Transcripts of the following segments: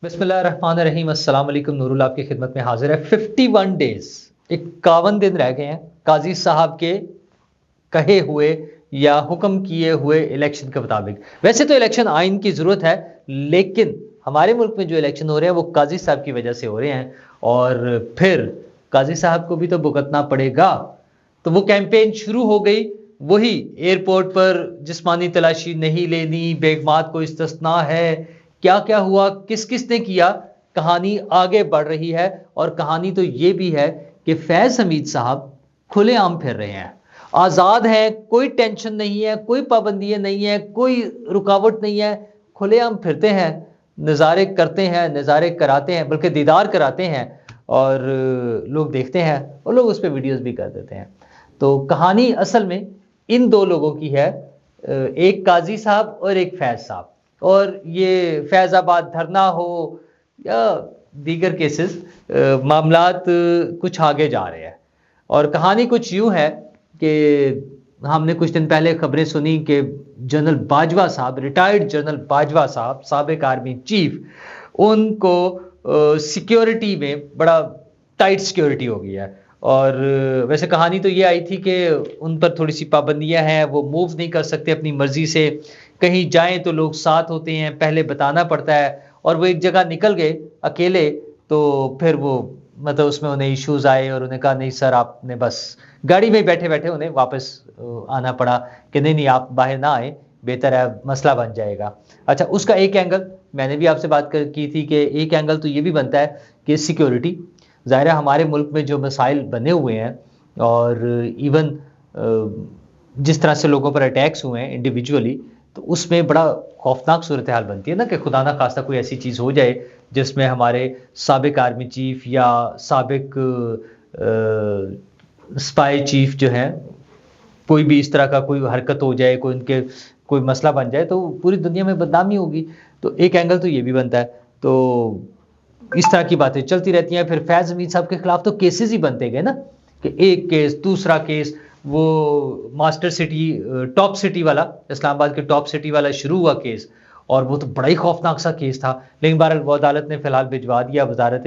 बिस्मिल्लाहिर्रहमानिर्रहीम अस्सलाम वालेकुम। नूरुल आपकी खिदमत में हाजिर है। 51 डेज 51 दिन रह गए हैं काजी साहब के कहे हुए या हुक्म किए हुए इलेक्शन के मुताबिक। वैसे तो इलेक्शन आइन की ज़रूरत है, लेकिन हमारे मुल्क में जो इलेक्शन हो रहे हैं वो काजी साहब की वजह से हो रहे हैं और फिर काजी साहब को भी तो भुगतना पड़ेगा। तो वो कैंपेन शुरू हो गई। वही एयरपोर्ट पर जिस्मानी तलाशी नहीं लेनी, बेगमात को इस्तिस्ना है, क्या क्या हुआ, किस किस ने किया, कहानी आगे बढ़ रही है। और कहानी तो ये भी है कि फैज़ हमीद साहब खुलेआम फिर रहे हैं, आज़ाद हैं, कोई टेंशन नहीं है, कोई पाबंदियां नहीं है, कोई रुकावट नहीं है, खुलेआम फिरते हैं, नज़ारे करते हैं, नज़ारे कराते हैं, बल्कि दीदार कराते हैं और लोग देखते हैं और लोग उस पर वीडियोस भी कर देते हैं। तो कहानी असल में इन दो लोगों की है, एक काजी साहब और एक फैज़ साहब। और ये फैज़ाबाद धरना हो या दीगर केसेस, मामलात कुछ आगे जा रहे हैं। और कहानी कुछ यूं है कि हमने कुछ दिन पहले खबरें सुनी कि जनरल बाजवा साहब, रिटायर्ड जनरल बाजवा साहब, साबिक आर्मी चीफ, उनको सिक्योरिटी में बड़ा टाइट सिक्योरिटी हो गई है। और वैसे कहानी तो ये आई थी कि उन पर थोड़ी सी पाबंदियां हैं, वो मूव नहीं कर सकते अपनी मर्जी से, कहीं जाएं तो लोग साथ होते हैं, पहले बताना पड़ता है। और वो एक जगह निकल गए अकेले तो फिर वो मतलब उसमें उन्हें इश्यूज आए और उन्हें कहा नहीं सर, आपने बस गाड़ी में बैठे बैठे उन्हें वापस आना पड़ा कि नहीं नहीं आप बाहर ना आए, बेहतर है, मसला बन जाएगा। अच्छा, उसका एक एंगल मैंने भी आपसे बात की थी कि एक एंगल तो ये भी बनता है कि सिक्योरिटी, ज़ाहिर है हमारे मुल्क में जो मसाइल बने हुए हैं और इवन जिस तरह से लोगों पर अटैक्स हुए हैं इंडिविजुअली, तो उसमें बड़ा खौफनाक सूरत हाल बनती है ना कि खुदा ना खास्ता कोई ऐसी चीज़ हो जाए जिसमें हमारे साबिक आर्मी चीफ या साबिक स्पाई चीफ जो हैं, कोई भी इस तरह का कोई हरकत हो जाए, कोई उनके कोई मसला बन जाए तो पूरी दुनिया में बदनामी होगी। तो एक एंगल तो ये भी बनता है। तो इस तरह की बातें चलती रहती हैं। फिर फैज़ हमीद साहब के खिलाफ तो केसेस ही बनते गए ना कि एक केस दूसरा केस, वो मास्टर सिटी टॉप सिटी वाला, इस्लामाबाद के टॉप सिटी वाला शुरू हुआ केस और वो तो बड़ा ही खौफनाक सा केस था। लेकिन बहरहाल वो अदालत ने फिलहाल भिजवा दिया वजारत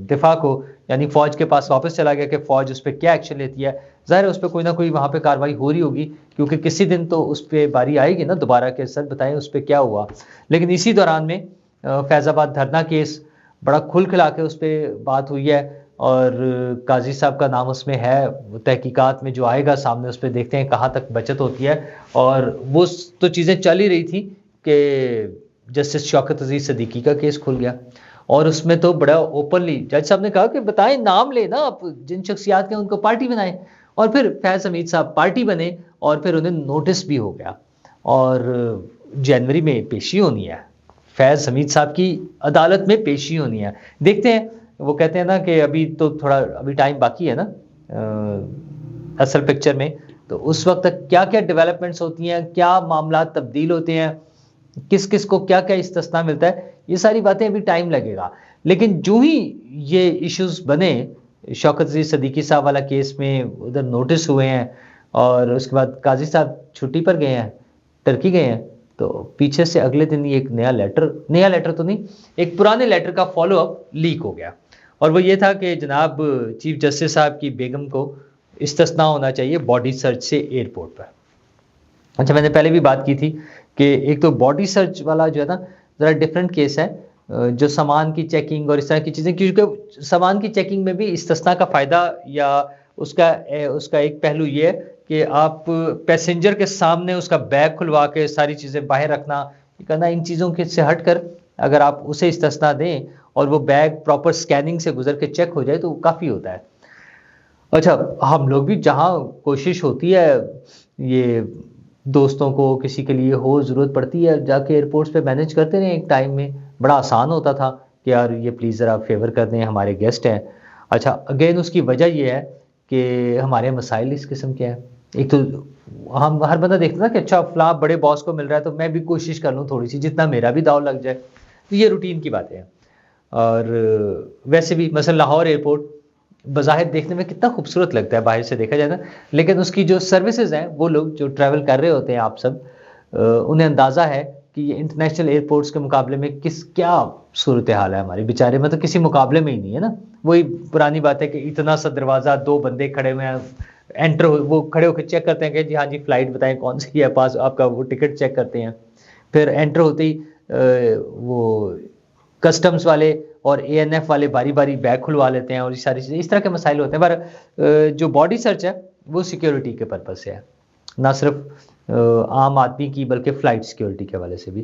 दिफा को, यानी फ़ौज के पास वापस चला गया कि फ़ौज उस पर क्या एक्शन लेती है। ज़ाहिर है उस पर कोई ना कोई वहाँ पे कार्रवाई हो रही होगी, क्योंकि किसी दिन तो उस पर बारी आएगी ना दोबारा के सर बताएं उस पर क्या हुआ। लेकिन इसी दौरान में फैज़ाबाद धरना केस बड़ा खुल खिला के उस पर बात हुई है और काजी साहब का नाम उसमें है। तहकीकात में जो आएगा सामने उस पर देखते हैं कहाँ तक बचत होती है। और वो तो चीज़ें चल ही रही थी कि जस्टिस शौकत अजीज सिद्दीकी का केस खुल गया और उसमें तो बड़ा ओपनली जज साहब ने कहा कि बताएं, नाम लेना आप, जिन शख्सियात के उनको पार्टी बनाएं। और फिर फैज़ हमीद साहब पार्टी बने और फिर उन्हें नोटिस भी हो गया और जनवरी में पेशी होनी है, फैज़ हमीद साहब की अदालत में पेशी होनी है। देखते हैं, वो कहते हैं ना कि अभी तो थोड़ा अभी टाइम बाकी है ना असल पिक्चर में, तो उस वक्त तक क्या क्या डेवलपमेंट्स होती हैं, क्या मामला तब्दील होते हैं, किस किस को क्या क्या इस्तिस्ना मिलता है, ये सारी बातें अभी टाइम लगेगा। लेकिन जो ही ये इश्यूज बने, शौकत अजीज सिद्दीकी साहब वाला केस में उधर नोटिस हुए हैं और उसके बाद काजी साहब छुट्टी पर गए हैं, टर्की गए हैं, तो पीछे से अगले दिन ही एक नया लेटर तो नहीं, एक पुराने लेटर का फॉलोअप लीक हो गया। और वो ये था कि जनाब चीफ जस्टिस साहब की बेगम को इस्तिस्ना होना चाहिए बॉडी सर्च से एयरपोर्ट पर। अच्छा, मैंने पहले भी बात की थी कि एक तो बॉडी सर्च वाला जो है ना ज़रा डिफरेंट केस है, जो सामान की चेकिंग और इस तरह की चीज़ें, क्योंकि सामान की चेकिंग में भी इस्तिस्ना का फ़ायदा या उसका एक पहलू ये है कि आप पैसेंजर के सामने उसका बैग खुलवा के सारी चीज़ें बाहर रखना, ये करना, इन चीज़ों के से हट कर अगर आप उसे इस्तिस्ना दें और वो बैग प्रॉपर स्कैनिंग से गुजर के चेक हो जाए तो काफ़ी होता है। अच्छा, हम लोग भी जहाँ कोशिश होती है, ये दोस्तों को किसी के लिए हो ज़रूरत पड़ती है, जाके एयरपोर्ट्स पे मैनेज करते रहे। एक टाइम में बड़ा आसान होता था कि यार ये प्लीज़ ज़रा फेवर कर दें, हमारे गेस्ट हैं। अच्छा, अगेन उसकी वजह ये है कि हमारे मसाइल इस किस्म के हैं। एक तो हम हर बंदा देखता ना कि अच्छा फलां बड़े बॉस को मिल रहा है तो मैं भी कोशिश कर लूँ थोड़ी सी, जितना मेरा भी दाव लग जाए। तो ये रूटीन की बातें हैं। और वैसे भी मसलन लाहौर एयरपोर्ट बज़ाहिर देखने में कितना खूबसूरत लगता है बाहर से देखा जाए ना, लेकिन उसकी जो सर्विसेज हैं, वो लोग जो ट्रैवल कर रहे होते हैं, आप सब उन्हें अंदाज़ा है कि ये इंटरनेशनल एयरपोर्ट्स के मुकाबले में क्या सूरत हाल है हमारी, बेचारे में तो किसी मुकाबले में ही नहीं है ना। वही पुरानी बात है कि इतना सा दरवाज़ा, 2 बंदे खड़े हुए हैं, एंटर वो खड़े होकर चेक करते हैं कि जी हाँ जी फ्लाइट बताएं कौन सी है, पास आपका वो टिकट चेक करते हैं। फिर एंटर होते ही वो कस्टम्स वाले और एएनएफ वाले बारी बारी बैग खुलवा लेते हैं और ये सारी चीज़ें, इस तरह के मसाइल होते हैं। पर जो बॉडी सर्च है वो सिक्योरिटी के पर्पज़ से है, ना सिर्फ आम आदमी की बल्कि फ़्लाइट सिक्योरिटी के हवाले से भी।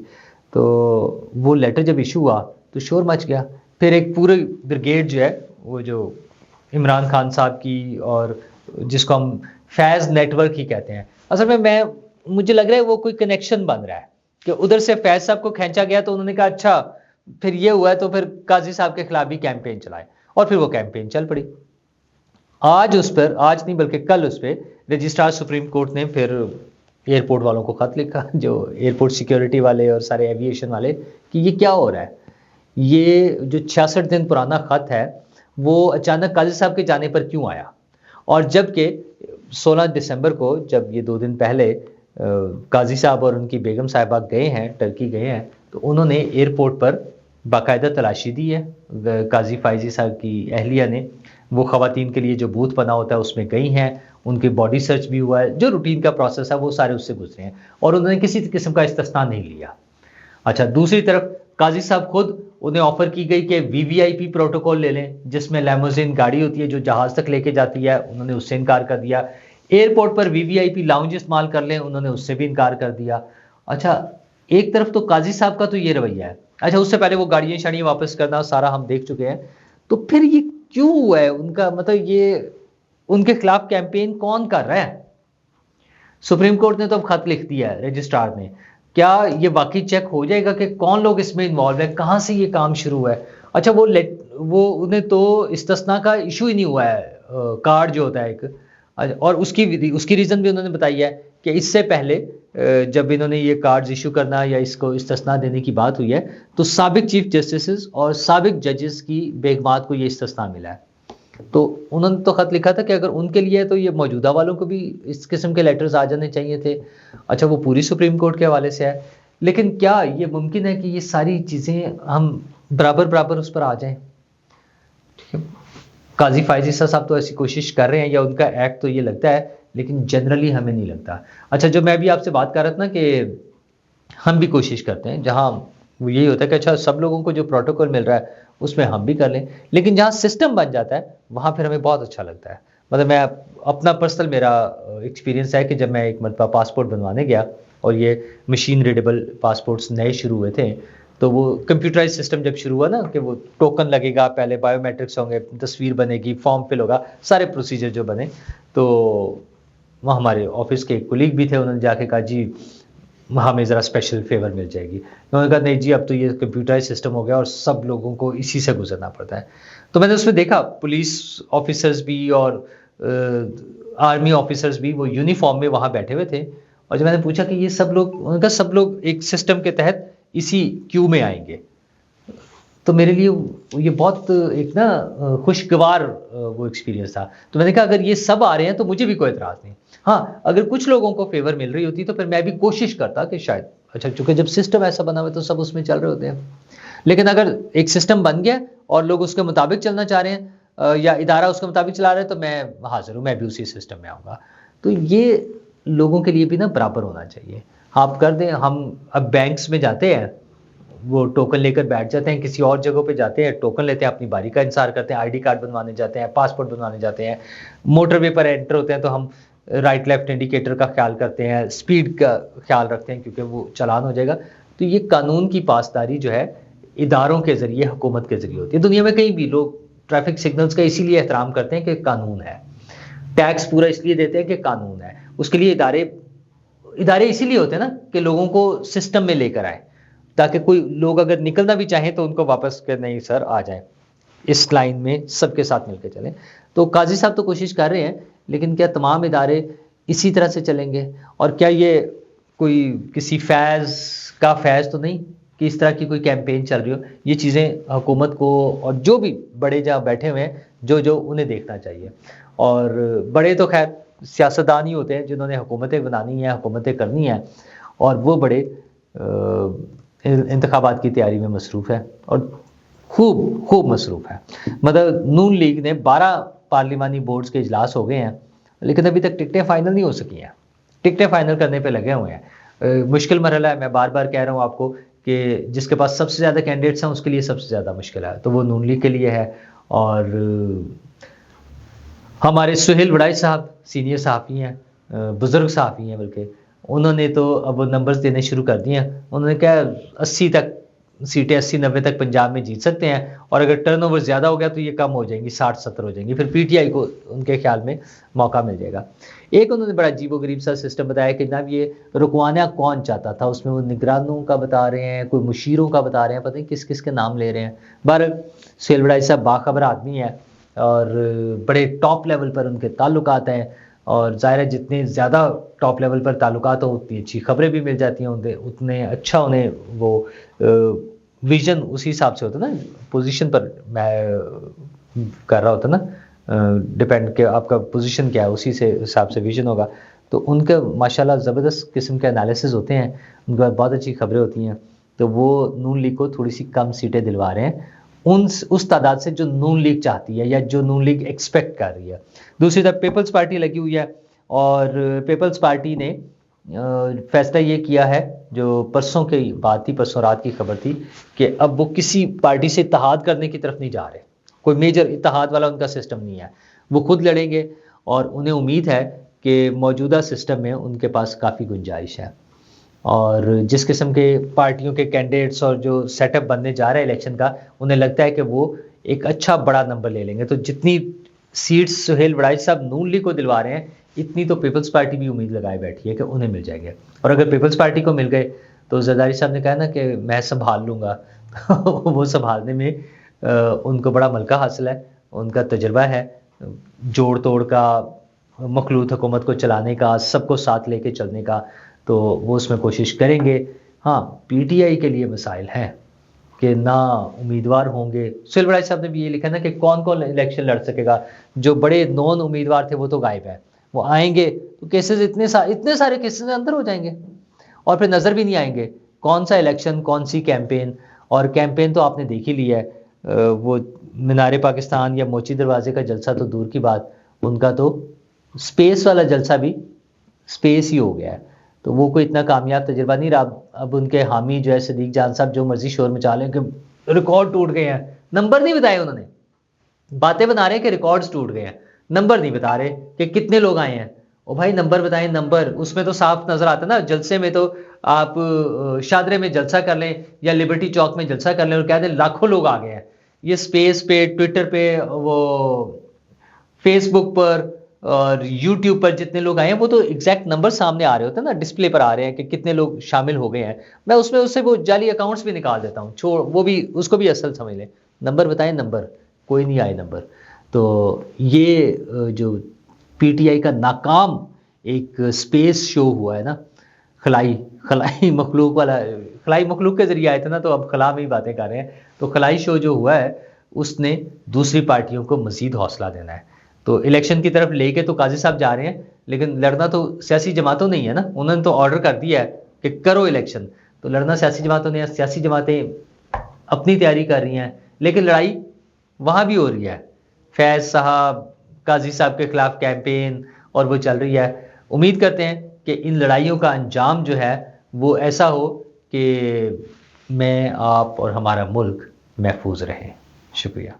तो वो लेटर जब इशू हुआ तो शोर मच गया। फिर एक पूरी ब्रिगेड जो है, वो जो इमरान खान साहब की, और जिसको हम फैज़ नेटवर्क ही कहते हैं, असल में मुझे लग रहा है वो कोई कनेक्शन बन रहा है कि उधर से फैज़ साहब को खींचा गया तो उन्होंने कहा अच्छा फिर ये हुआ है तो फिर काजी साहब के खिलाफ भी कैंपेन चलाए, और फिर वो कैंपेन चल पड़ी। आज नहीं बल्कि कल उस पर रजिस्ट्रार सुप्रीम कोर्ट ने फिर एयरपोर्ट वालों को खत लिखा, जो एयरपोर्ट सिक्योरिटी वाले और सारे एविएशन वाले, कि ये क्या हो रहा है। ये जो 66 दिन पुराना खत है वो अचानक काजी साहब के जाने पर क्यों आया, और जबकि 16 दिसंबर को जब ये 2 दिन पहले काजी साहब और उनकी बेगम साहिबा गए हैं, टर्की गए हैं, तो उन्होंने एयरपोर्ट पर बाकायदा तलाशी दी है। काजी फाइजी साहब की अहलिया ने वो ख़वातीन के लिए जो बूथ बना होता है उसमें गई हैं, उनके बॉडी सर्च भी हुआ है, जो रूटीन का प्रोसेस है वो सारे उससे गुजरे हैं, और उन्होंने किसी किस्म का इस्तिस्ना नहीं लिया। अच्छा, दूसरी तरफ काजी साहब खुद, उन्हें ऑफर की गई कि वीवीआईपी प्रोटोकॉल ले लें, जिसमें लैमोजिन गाड़ी होती है जो जहाज़ तक लेके जाती है, उन्होंने उससे इनकार कर दिया। एयरपोर्ट पर वीवीआईपी लाउंज इस्तेमाल कर लें, उन्होंने उससे भी इनकार कर दिया। अच्छा, एक तरफ तो काजी साहब का तो ये रवैया है। अच्छा, उससे पहले वो गाड़ियाँ शाड़ियाँ वापस करना सारा हम देख चुके हैं। तो फिर ये क्यों हुआ है उनका, मतलब ये उनके खिलाफ कैंपेन कौन कर रहा है? सुप्रीम कोर्ट ने तो अब खत लिख दिया है रजिस्ट्रार ने, क्या ये वाकई चेक हो जाएगा कि कौन लोग इसमें इन्वॉल्व है, कहाँ से ये काम शुरू हुआ है? अच्छा, वो उन्हें तो इस्तिस्ना का इशू ही नहीं हुआ है, कार्ड जो होता है एक, और उसकी रीज़न भी उन्होंने बताई है कि इससे पहले जब इन्होंने ये कार्ड्स इशू करना या इसको इस्तिस्ना देने की बात हुई है, तो साबिक चीफ जस्टिस और साबिक जजेस की बेगमात को ये इस्तिस्ना मिला है। तो उन्होंने तो खत लिखा था कि अगर उनके लिए है तो ये मौजूदा वालों को भी इस किस्म के लेटर्स आ जाने चाहिए थे। अच्छा, वो पूरी सुप्रीम कोर्ट के हवाले से है, लेकिन क्या ये मुमकिन है कि ये सारी चीज़ें हम बराबर उस पर आ जाएं? ठीक है, काजी फायजी साहब तो ऐसी कोशिश कर रहे हैं, या उनका एक्ट तो ये लगता है, लेकिन जनरली हमें नहीं लगता। अच्छा, जो मैं भी आपसे बात कर रहा था ना कि हम भी कोशिश करते हैं, जहाँ वो यही होता है कि अच्छा सब लोगों को जो प्रोटोकॉल मिल रहा है उसमें हम भी कर लें, लेकिन जहाँ सिस्टम बन जाता है वहाँ फिर हमें बहुत अच्छा लगता है। मतलब मैं अपना पर्सनल मेरा एक्सपीरियंस है कि जब मैं एक मरतबा पासपोर्ट बनवाने गया और ये मशीन रीडेबल पासपोर्ट्स नए शुरू हुए थे, तो वो कंप्यूटराइज सिस्टम जब शुरू हुआ ना कि वो टोकन लगेगा, पहले बायोमेट्रिक्स होंगे, तस्वीर बनेगी, फॉर्म फिल होगा, सारे प्रोसीजर जो बने, तो वहाँ हमारे ऑफिस के एक कोलीग भी थे, उन्होंने जाके कहा जी हमें ज़रा स्पेशल फेवर मिल जाएगी। उन्होंने कहा नहीं जी, अब तो ये कंप्यूटराइज सिस्टम हो गया और सब लोगों को इसी से गुजरना पड़ता है। तो मैंने उसमें देखा पुलिस ऑफिसर्स भी और आर्मी ऑफिसर्स भी वो यूनिफॉर्म में वहाँ बैठे हुए थे, और जब मैंने पूछा कि ये सब लोग, उन्होंने कहा सब लोग एक सिस्टम के तहत इसी क्यू में आएंगे। तो मेरे लिए ये बहुत एक ना खुशगवार वो एक्सपीरियंस था। तो मैंने कहा अगर ये सब आ रहे हैं तो मुझे भी कोई एतराज़ नहीं। हाँ, अगर कुछ लोगों को फेवर मिल रही होती तो फिर मैं भी कोशिश करता कि शायद, अच्छा चूंकि जब सिस्टम ऐसा बना हुआ है तो सब उसमें चल रहे होते हैं, लेकिन अगर एक सिस्टम बन गया और लोग उसके मुताबिक चलना चाह रहे हैं या इदारा उसके मुताबिक चला रहे हैं, तो मैं हाजिर हूँ, मैं भी उसी सिस्टम में आऊँगा। तो ये लोगों के लिए भी ना बराबर होना चाहिए। आप कर दें, हम अब बैंक्स में जाते हैं, वो टोकन लेकर बैठ जाते हैं, किसी और जगहों पे जाते हैं, टोकन लेते हैं, अपनी बारी का इंतजार करते हैं, आईडी कार्ड बनवाने जाते हैं, पासपोर्ट बनवाने जाते हैं, मोटरवे पर एंटर होते हैं तो हम राइट लेफ्ट इंडिकेटर का ख्याल करते हैं, स्पीड का ख्याल रखते हैं क्योंकि वो चालान हो जाएगा। तो ये कानून की पासदारी जो है इदारों के ज़रिए, हुकूमत के ज़रिए होती है। दुनिया में कहीं भी लोग ट्रैफिक सिग्नल्स का इसीलिए एहतराम करते हैं कि कानून है, टैक्स पूरा इसलिए देते हैं कि कानून है, उसके लिए इदारे इसीलिए होते हैं ना कि लोगों को सिस्टम में लेकर आए, ताकि कोई लोग अगर निकलना भी चाहें तो उनको वापस कर, नहीं सर आ जाएं, इस लाइन में सबके साथ मिलकर चलें। तो काजी साहब तो कोशिश कर रहे हैं, लेकिन क्या तमाम इदारे इसी तरह से चलेंगे? और क्या ये कोई किसी फैज़ तो नहीं कि इस तरह की कोई कैंपेन चल रही हो? ये चीज़ें हुकूमत को और जो भी बड़े जहाँ बैठे हुए हैं जो उन्हें देखना चाहिए। और बड़े तो खैर सियासतदान ही होते हैं जिन्होंने हुकूमतें बनानी है, हुकूमतें करनी है, और वो बड़े इंतखाबात की तैयारी में मसरूफ़ है और खूब खूब मसरूफ़ है। मतलब नून लीग ने 12 पार्लिमानी बोर्ड्स के इजलास हो गए हैं, लेकिन अभी तक टिकटें फाइनल नहीं हो सकी हैं। टिकटें फाइनल करने पे लगे हुए हैं। मुश्किल मरहला है, मैं बार-बार कह रहा हूँ आपको कि जिसके पास सबसे ज़्यादा कैंडिडेट्स हैं उसके लिए सबसे ज़्यादा मुश्किल है, तो वो नून लीग के लिए है। और हमारे सुहेल वड़ाई साहब सीनियर सहाफ़ी हैं, बुज़ुर्ग सहाफ़ी हैं बल्कि, उन्होंने तो अब नंबर्स देने शुरू कर दिए हैं। उन्होंने कहा 80 तक सीटें 80-90 तक पंजाब में जीत सकते हैं और अगर टर्नओवर ज़्यादा हो गया तो ये कम हो जाएंगी, 60-70 हो जाएंगी, फिर पीटीआई को उनके ख्याल में मौका मिल जाएगा। एक उन्होंने बड़ा अजीबो-गरीब सा सिस्टम बताया कि जनाब ये रुकवाना कौन चाहता था, उसमें वो निगरानों का बता रहे हैं, कोई मुशीरों का बता रहे हैं, पता नहीं किस-किस के नाम ले रहे हैं। बहरहाल सुहेल वड़ाई साहब बाखबर आदमी है और बड़े टॉप लेवल पर उनके ताल्लुकात हैं और ज़ाहिर है जितने ज़्यादा टॉप लेवल पर ताल्लुकात हो उतनी अच्छी खबरें भी मिल जाती हैं, उतने अच्छा उन्हें वो विज़न उसी हिसाब से होता है ना, पोजीशन पर मैं कर रहा होता ना, डिपेंड कि आपका पोजीशन क्या है उसी से हिसाब से विज़न होगा। तो उनके माशाल्लाह ज़बरदस्त किस्म के एनालिसिस होते हैं, उनके पास बहुत अच्छी खबरें होती हैं। तो वो नून लीग को थोड़ी सी कम सीटें दिलवा रहे हैं उस तादाद से जो नून लीग चाहती है या जो नून लीग एक्सपेक्ट कर रही है। दूसरी तरफ पीपल्स पार्टी लगी हुई है और पीपल्स पार्टी ने फैसला ये किया है, जो परसों की बात थी, परसों रात की खबर थी कि अब वो किसी पार्टी से इत्तेहाद करने की तरफ नहीं जा रहे। कोई मेजर इत्तेहाद वाला उनका सिस्टम नहीं है, वो खुद लड़ेंगे और उन्हें उम्मीद है कि मौजूदा सिस्टम में उनके पास काफ़ी गुंजाइश है। और जिस किस्म के पार्टियों के कैंडिडेट्स और जो सेटअप बनने जा रहा है इलेक्शन का, उन्हें लगता है कि वो एक अच्छा बड़ा नंबर ले लेंगे। तो जितनी सीट्स सुहेल वड़ाई साहब नून लीग को दिलवा रहे हैं, इतनी तो पीपल्स पार्टी भी उम्मीद लगाए बैठी है कि उन्हें मिल जाएंगे। और अगर पीपल्स पार्टी को मिल गए तो जरदारी साहब ने कहा ना कि मैं संभाल लूँगा वो संभालने में उनको बड़ा मलका हासिल है, उनका तजुर्बा है जोड़ तोड़ का, मखलूत हुकूमत को चलाने का, सबको साथ लेके चलने का, तो वो उसमें कोशिश करेंगे। हाँ, पीटीआई के लिए मसाइल हैं कि ना उम्मीदवार होंगे। सुहेल वड़ाई साहब ने भी ये लिखा ना कि कौन कौन इलेक्शन लड़ सकेगा, जो बड़े नॉन उम्मीदवार थे वो तो गायब है, वो आएंगे तो केसेस इतने सारे केसेस अंदर हो जाएंगे और फिर नज़र भी नहीं आएंगे कौन सा इलेक्शन, कौन सी कैंपेन। और कैंपेन तो आपने देख ही लिया है, वो मीनार पाकिस्तान या मोची दरवाजे का जलसा तो दूर की बात, उनका तो स्पेस वाला जलसा भी स्पेस ही हो गया है। तो वो कोई इतना कामयाब तजुर्बा नहीं रहा। अब उनके हामी जो है सदीक जान साहब जो मर्जी शोर मचा लें कि रिकॉर्ड टूट गए हैं, नंबर नहीं बताए उन्होंने, बातें बना रहे हैं कि रिकॉर्ड्स टूट गए हैं, नंबर नहीं बता रहे कि कितने लोग आए हैं। ओ भाई नंबर बताएं, नंबर उसमें तो साफ नजर आता है ना। जलसे में तो आप शादरे में जलसा कर लें या लिबर्टी चौक में जलसा कर लें और कह दें लाखों लोग आ गए हैं। ये स्पेस पे, ट्विटर पे, वो फेसबुक पर और यूट्यूब पर जितने लोग आए हैं वो तो एग्जैक्ट नंबर सामने आ रहे होते हैं ना, डिस्प्ले पर आ रहे हैं कि कितने लोग शामिल हो गए हैं। मैं उसमें उससे वो जाली अकाउंट्स भी निकाल देता हूँ, छोड़ वो भी, उसको भी असल समझ लें। नंबर बताएं, नंबर कोई नहीं आए नंबर। तो ये जो पीटीआई का नाकाम एक स्पेस शो हुआ है ना, खलाई मखलूक वाला, खलाई मखलूक के जरिए आए थे ना, तो अब खला में ही बातें कर रहे हैं। तो खलाई शो जो हुआ है उसने दूसरी पार्टियों को मजीद हौसला देना है। तो इलेक्शन की तरफ लेके तो काजी साहब जा रहे हैं, लेकिन लड़ना तो सियासी जमातों नहीं है ना, उन्होंने तो ऑर्डर कर दिया है कि करो इलेक्शन, तो लड़ना सियासी जमातों ने, सियासी जमातें अपनी तैयारी कर रही हैं, लेकिन लड़ाई वहाँ भी हो रही है। फैज़ साहब, काजी साहब के खिलाफ कैंपेन और वो चल रही है। उम्मीद करते हैं कि इन लड़ाइयों का अंजाम जो है वो ऐसा हो कि मैं, आप और हमारा मुल्क महफूज रहे। शुक्रिया।